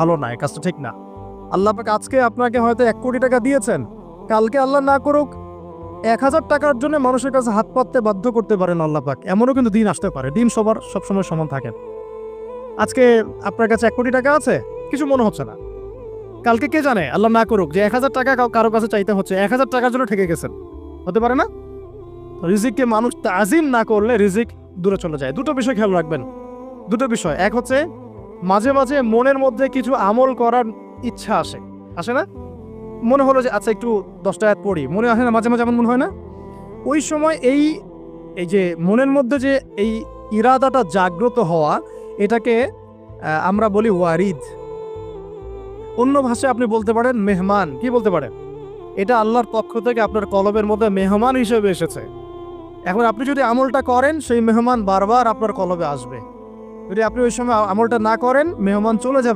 ভালো না, এই কাজটা ঠিক না। আল্লাহ পাক আজকে আপনাকে হয়তো 1 কোটি টাকা দিয়েছেন, কালকে আল্লাহ না করুক 1000 টাকার জন্য মানুষের কাছে হাত পাততে বাধ্য করতে পারেন আল্লাহ পাক। এমনও কিন্তু দিন আসতে পারে। দিন সবসময় সমান থাকে না। আজকে আপনার কাছে 1 কোটি টাকা আছে, কিছু মনে হচ্ছে না। কালকে কে জানে, আল্লাহ না করুক যে 1000 টাকা কারো কাছে চাইতে হচ্ছে, 1000 টাকার জন্য ঠকে গেছেন। হতে পারে না? রিজিককে মানুষ তাজিম না করলে রিজিক দূরে চলে যায়। দুটো বিষয় খেয়াল রাখবেন, দুটো বিষয়। এক হচ্ছে মাঝে মাঝে মনের মধ্যে কিছু আমল করার ইচ্ছা আসে না? মনে হলো যে আচ্ছা একটু 10টা আয়াত পড়ি, মনে আসে না মাঝে মাঝে? এমন মনে হয় না? ওই সময় এই যে মনের মধ্যে যে এই ইরাদাটা জাগ্রত হওয়া, এটাকে আমরা বলি ওয়ারিদ। অন্য ভাষায় আপনি বলতে পারেন মেহমান। কি বলতে পারেন? এটা আল্লাহর পক্ষ থেকে আপনার কলবের মধ্যে মেহমান হিসেবে এসেছে। এখন আপনি যদি আমলটা করেন, সেই মেহমান বারবার আপনার কলবে আসবে। যদি আপনি ওই সময় আমলটা না করেন, মেহমান চলে যাবে।